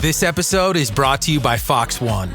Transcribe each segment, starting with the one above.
This episode is brought to you by Fox One.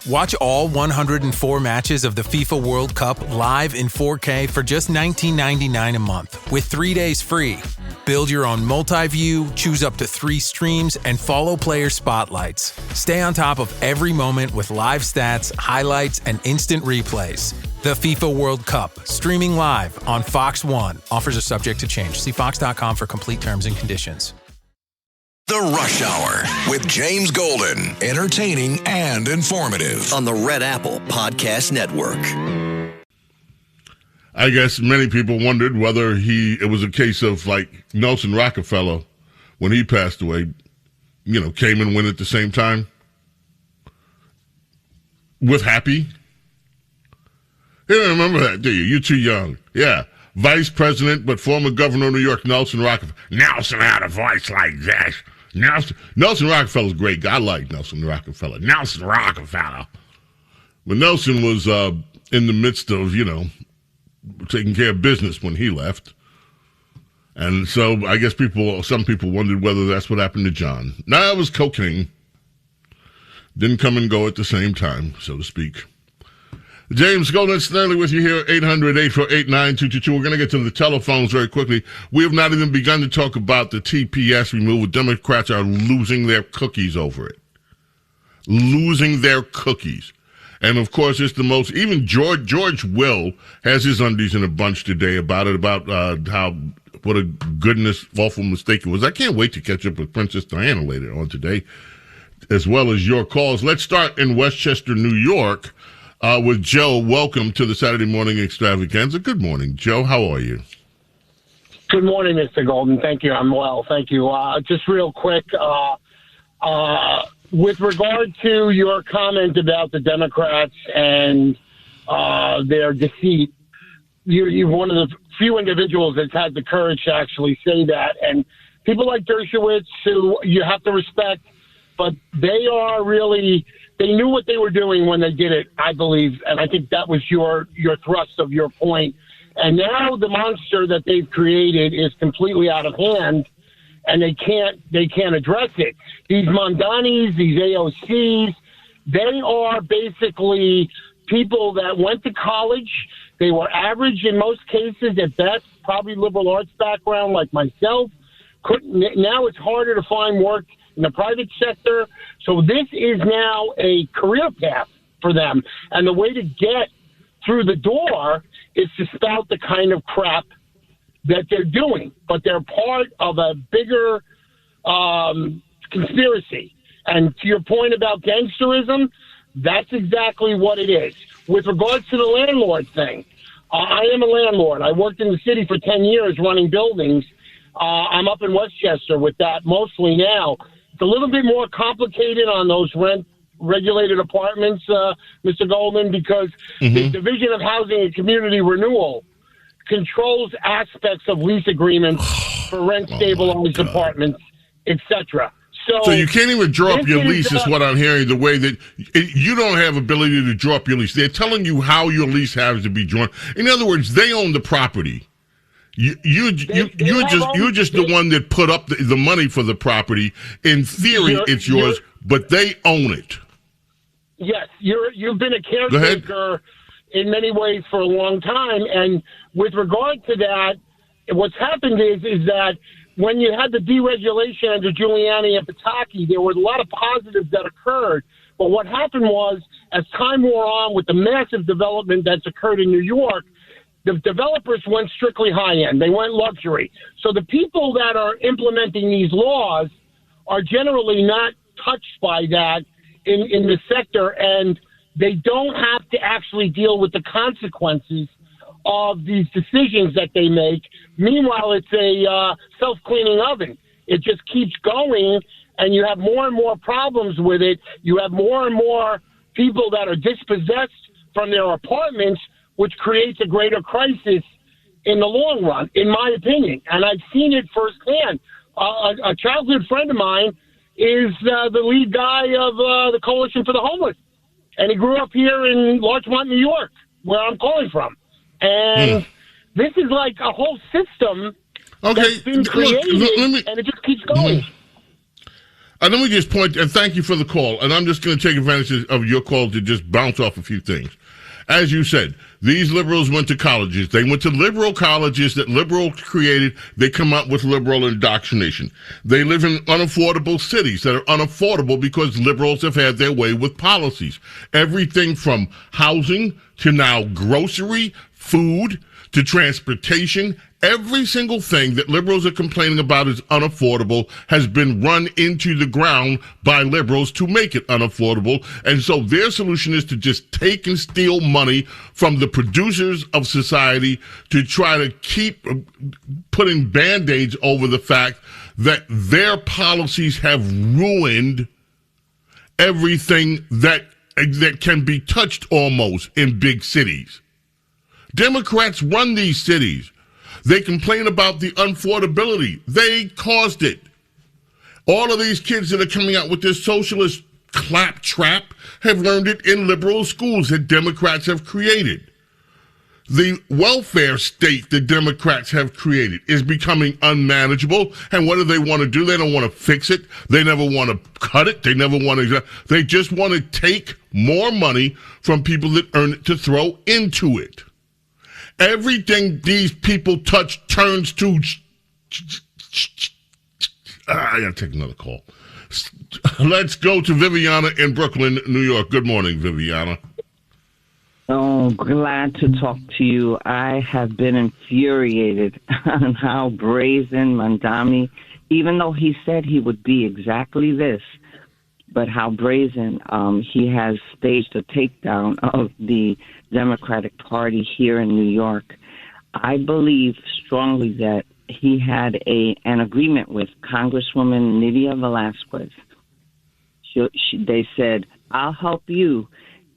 Watch all 104 matches of the FIFA World Cup live in 4K for just $19.99 a month with 3 days free. Build your own multi-view, choose up to 3 streams, and follow player spotlights. Stay on top of every moment with live stats, highlights, and instant replays. The FIFA World Cup, streaming live on Fox One. Offers are subject to change. See fox.com for complete terms and conditions. The Rush Hour with James Golden. Entertaining and informative. On the Red Apple Podcast Network. I guess many people wondered whether it was a case of like Nelson Rockefeller when he passed away, came and went at the same time with Happy. You don't remember that, do you? You're too young. Yeah. Vice President, but former governor of New York, Nelson Rockefeller. Nelson had a voice like this. Nelson Rockefeller's a great guy. I like Nelson Rockefeller. Nelson Rockefeller. But Nelson was in the midst of, taking care of business when he left. And so I guess some people wondered whether that's what happened to John. No, it was cocaine. Didn't come and go at the same time, so to speak. James Golden Sneardley with you here, 800-848-9222. We're going to get to the telephones very quickly. We have not even begun to talk about the TPS removal. Democrats are losing their cookies over it. Losing their cookies. And, of course, it's the most, even George Will has his undies in a bunch today about what a goodness, awful mistake it was. I can't wait to catch up with Princess Diana later on today, as well as your calls. Let's start in Westchester, New York. With Joe. Welcome to the Saturday Morning Extravaganza. Good morning, Joe. How are you? Good morning, Mr. Golden. Thank you. I'm well. Thank you. Just real quick, with regard to your comment about the Democrats and their defeat, you're one of the few individuals that's had the courage to actually say that. And people like Dershowitz, who you have to respect, but they are really... They knew what they were doing when they did it, I believe, and I think that was your thrust of your point. And now the monster that they've created is completely out of hand, and they can't address it. These Mondanis, these AOCs, they are basically people that went to college. They were average in most cases at best, probably liberal arts background like myself. Now it's harder to find work in the private sector. So this is now a career path for them. And the way to get through the door is to spout the kind of crap that they're doing. But they're part of a bigger conspiracy. And to your point about gangsterism, that's exactly what it is. With regards to the landlord thing, I am a landlord. I worked in the city for 10 years running buildings. I'm up in Westchester with that mostly now. It's a little bit more complicated on those rent-regulated apartments, Mr. Goldman, because the Division of Housing and Community Renewal controls aspects of lease agreements for rent-stabilized apartments, etc. So you can't even draw up your lease, is what I'm hearing, the way that you don't have ability to draw up your lease. They're telling you how your lease has to be drawn. In other words, they own the property. You're just the one that put up the money for the property. In theory, it's yours, but they own it. Yes, you've been a caretaker in many ways for a long time, and with regard to that, what's happened is that when you had the deregulation under Giuliani and Pataki, there were a lot of positives that occurred. But what happened was, as time wore on with the massive development that's occurred in New York, the developers went strictly high-end. They went luxury. So the people that are implementing these laws are generally not touched by that in the sector, and they don't have to actually deal with the consequences of these decisions that they make. Meanwhile, it's a self-cleaning oven. It just keeps going, and you have more and more problems with it. You have more and more people that are dispossessed from their apartments, which creates a greater crisis in the long run, in my opinion. And I've seen it firsthand. A childhood friend of mine is the lead guy of the Coalition for the Homeless. And he grew up here in Larchmont, New York, where I'm calling from. And this is like a whole system that's been created, and it just keeps going. let me just point, and thank you for the call, and I'm just going to take advantage of your call to just bounce off a few things. As you said, these liberals went to colleges. They went to liberal colleges that liberals created. They come out with liberal indoctrination. They live in unaffordable cities that are unaffordable because liberals have had their way with policies. Everything from housing to now grocery, food, to transportation. Every single thing that liberals are complaining about is unaffordable has been run into the ground by liberals to make it unaffordable. And so their solution is to just take and steal money from the producers of society to try to keep putting Band-Aids over the fact that their policies have ruined everything that can be touched almost in big cities. Democrats run these cities. They complain about the unaffordability. They caused it. All of these kids that are coming out with this socialist claptrap have learned it in liberal schools that Democrats have created. The welfare state that Democrats have created is becoming unmanageable. And what do they want to do? They don't want to fix it. They never want to cut it. They never want to. They just want to take more money from people that earn it to throw into it. Everything these people touch turns to... I gotta take another call. Let's go to Viviana in Brooklyn, New York. Good morning, Viviana. Oh, glad to talk to you. I have been infuriated on how brazen Mandami, even though he said he would be exactly this, but how brazen he has staged a takedown of the Democratic Party here in New York. I believe strongly that he had an agreement with Congresswoman Nydia Velázquez. They said, I'll help you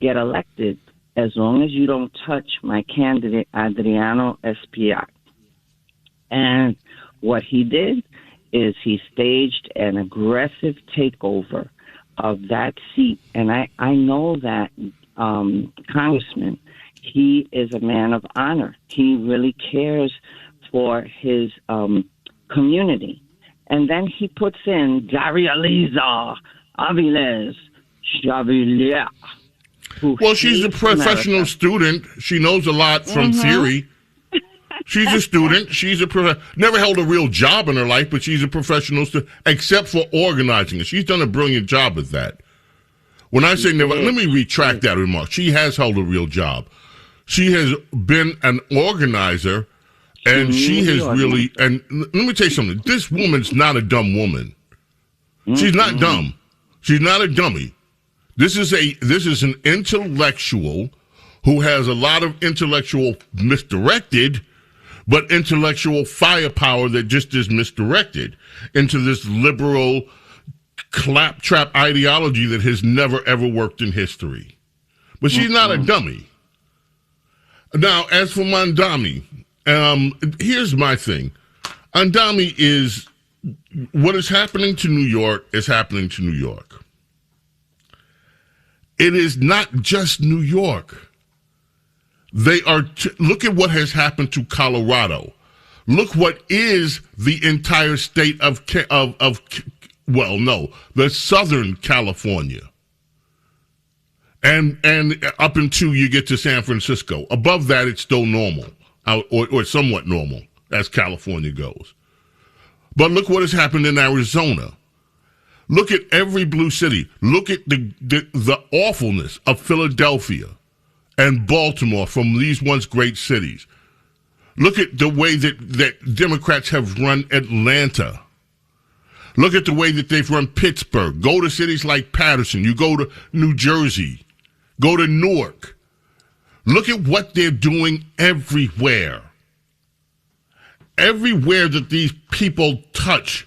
get elected as long as you don't touch my candidate, Adriano Espaillat. And what he did is he staged an aggressive takeover of that seat. And I know that Congressman, he is a man of honor. He really cares for his community. And then he puts in Daria Liza Aviles Chavilier. Well, she's a professional student. She knows a lot from theory. She's a student. She's never held a real job in her life, but she's a professional student, except for organizing it. She's done a brilliant job at that. When I say never, let me retract that remark. She has held a real job. She has been an organizer, and she has really, and let me tell you something. This woman's not a dumb woman. She's not dumb. She's not a dummy. This is an intellectual who has a lot of intellectual misdirected, but intellectual firepower that just is misdirected into this liberal claptrap ideology that has never ever worked in history. But she's not a dummy. Now, as for Mandami, here's my thing. Mandami is, what is happening to New York is happening to New York. It is not just New York. They are, look at what has happened to Colorado. Look what is the entire state of the Southern California. And up until you get to San Francisco. Above that, it's still normal, or somewhat normal, as California goes. But look what has happened in Arizona. Look at every blue city. Look at the awfulness of Philadelphia and Baltimore from these once great cities. Look at the way that Democrats have run Atlanta. Look at the way that they've run Pittsburgh. Go to cities like Patterson. You go to New Jersey. Go to Newark. Look at what they're doing everywhere. Everywhere that these people touch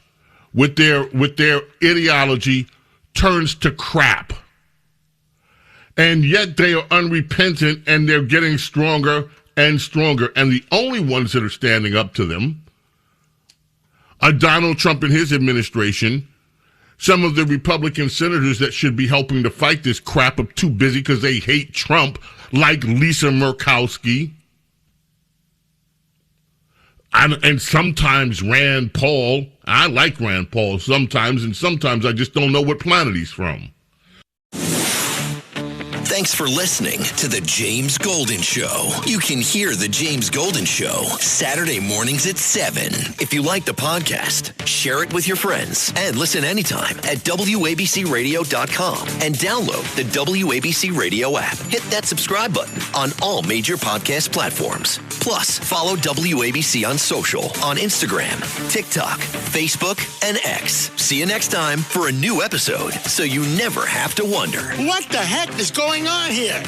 with their ideology turns to crap. And yet they are unrepentant and they're getting stronger and stronger. And the only ones that are standing up to them are Donald Trump and his administration. Some of the Republican senators that should be helping to fight this crap are too busy because they hate Trump, like Lisa Murkowski. And sometimes Rand Paul, I like Rand Paul sometimes, and sometimes I just don't know what planet he's from. Thanks for listening to The James Golden Show. You can hear The James Golden Show Saturday mornings at 7. If you like the podcast, share it with your friends and listen anytime at WABCRadio.com and download the WABC Radio app. Hit that subscribe button on all major podcast platforms. Plus, follow WABC on social on Instagram, TikTok, Facebook, and X. See you next time for a new episode so you never have to wonder. What the heck is going on here?